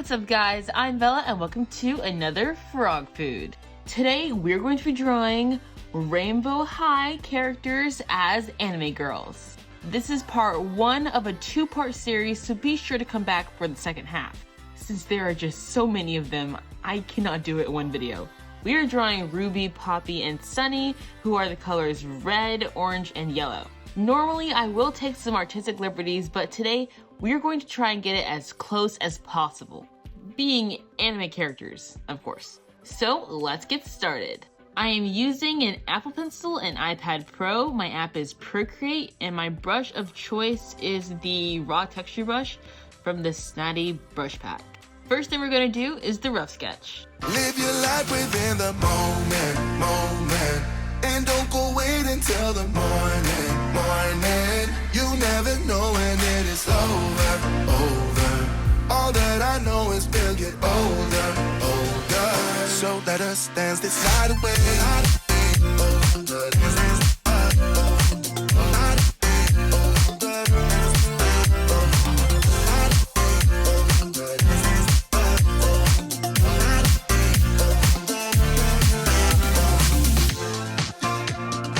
What's up guys, I'm Bella and welcome to another Frog Food. Today we're going to be drawing Rainbow High characters as anime girls. This is part one of a two-part series, so be sure to come back for the second half. Since there are just so many of them, I cannot do it in one video. We are drawing Ruby, Poppy, and Sunny, who are the colors red, orange, and yellow. Normally I will take some artistic liberties, but today we are going to try and get it as close as possible. Being anime characters, of course. So let's get started. I am using an Apple Pencil and iPad Pro. My app is Procreate, and my brush of choice is the raw texture brush from the Snazzy brush pack. First thing we're gonna do is the rough sketch. Live your life within the moment, and don't go wait until the morning. You never know when it is over. All that I know is we'll get older. So let us dance this night away.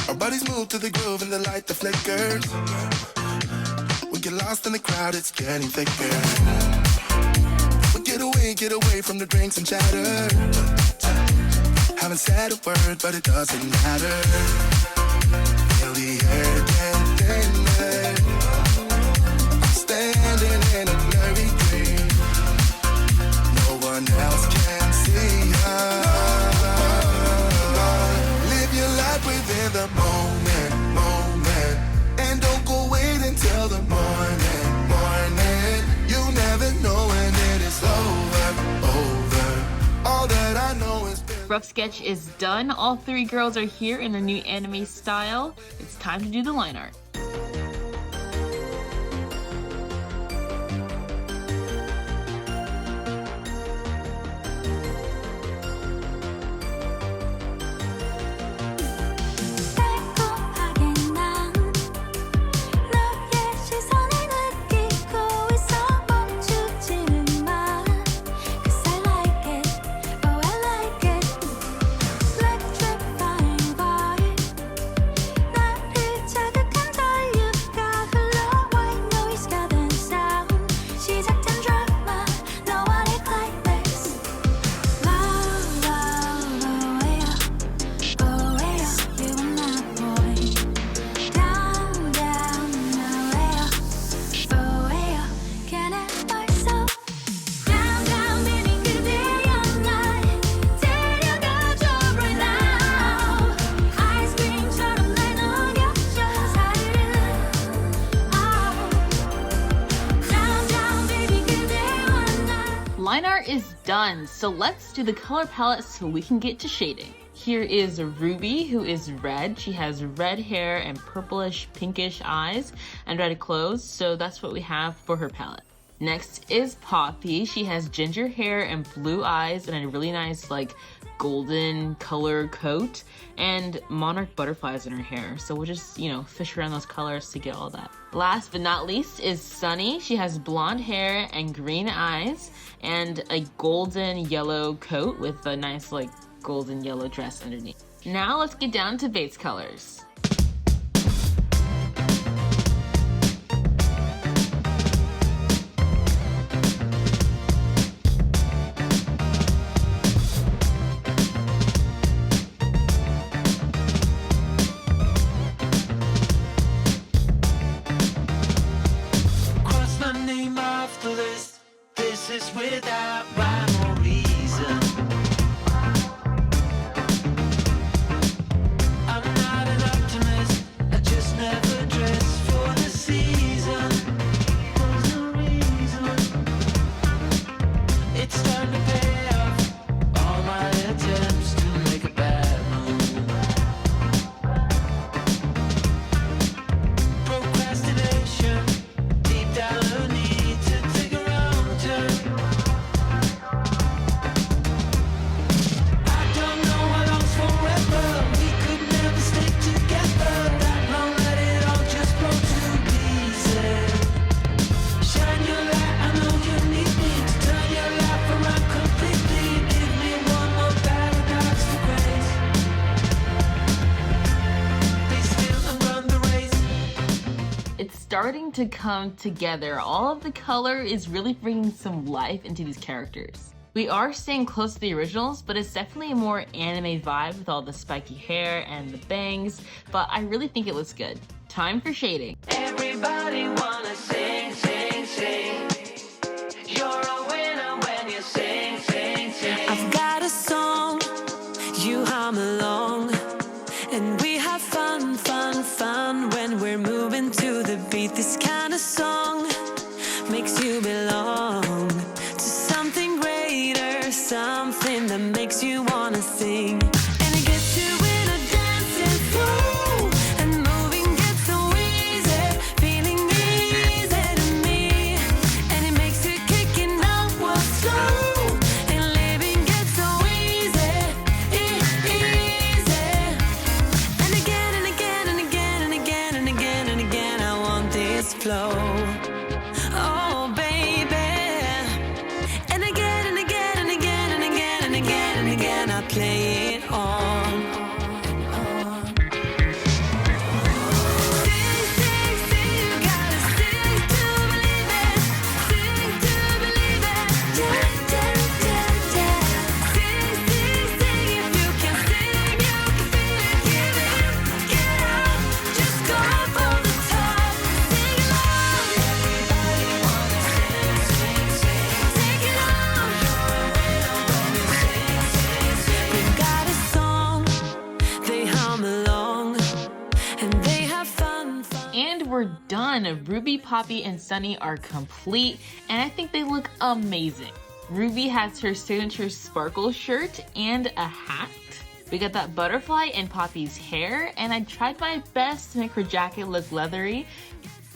Our bodies move to the groove and the light that flickers. We get lost in the crowd, it's getting thicker. We get away from the drinks and chatter. Haven't said a word, but it doesn't matter. Feel the air get thinner. Standing in a blurry dream. No one else can see us. Live your life within the moment, and don't go wait until the morning. You never know when it is over. All that I know is Rough sketch is done. All three girls are here in their new anime style. It's time to do the line art. Line art is done, so let's do the color palette so we can get to shading. Here is Ruby, who is red. She has red hair and purplish pinkish eyes and red clothes, so that's what we have for her palette. Next is Poppy. She has ginger hair and blue eyes and a really nice like golden color coat and monarch butterflies in her hair. So we'll just, fish around those colors to get all that. Last but not least is Sunny. She has blonde hair and green eyes and a golden yellow coat with a nice like golden yellow dress underneath. Now let's get down to base colors. This is without rhyme or reason. I'm not an optimist, I just never dress for the season. There's no reason. It's time to pay off all my attempts to make a bad move. Procrastination, deep down a need to take a wrong turn. It's starting to come together. All of the color is really bringing some life into these characters. We are staying close to the originals, but it's definitely a more anime vibe with all the spiky hair and the bangs, but I really think it looks good. Time for shading. Everybody wanna sing, sing, sing. You're a winner when you sing, sing, sing. I've got a song, you hum along, and we have fun, fun, fun when we're moving to the beat. This kind of song makes you belong to something greater, something that makes you wanna sing. And it gets you in a dancing flow, and moving gets so easy, feeling easy to me. And it makes you kicking out what's slow, and living gets so easy, easy. And again and again and again and again and again and again, I want this flow. Oh, baby. And again and again and again and again and again and again, I play it on. Sing, sing, sing, you gotta sing to believe it. Sing to believe it. Yeah, yeah, yeah, yeah. Sing, sing, sing, if you can sing, you can feel it. Give it up, get up, just go for the top. Sing along. Everybody wanna sing, sing, sing. Take it on. We've got a song, they hum along, and they have fun, fun. And we're done. Ruby, Poppy, and Sunny are complete, and I think they look amazing. Ruby has her signature sparkle shirt and a hat. We got that butterfly in Poppy's hair, and I tried my best to make her jacket look leathery,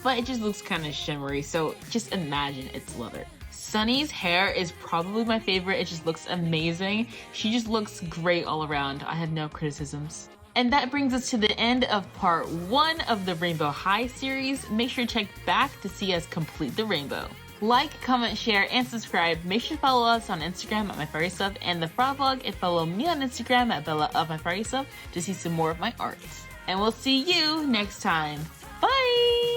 but it just looks kind of shimmery, so just imagine it's leather. Sunny's hair is probably my favorite. It just looks amazing. She just looks great all around. I have no criticisms. And that brings us to the end of part 1 of the Rainbow High series. Make sure to check back to see us complete the rainbow. Like, comment, share, and subscribe. Make sure to follow us on Instagram at MyFurrySub and the Frog Vlog, and follow me on Instagram at Bella of MyFurrySub to see some more of my art. And we'll see you next time. Bye!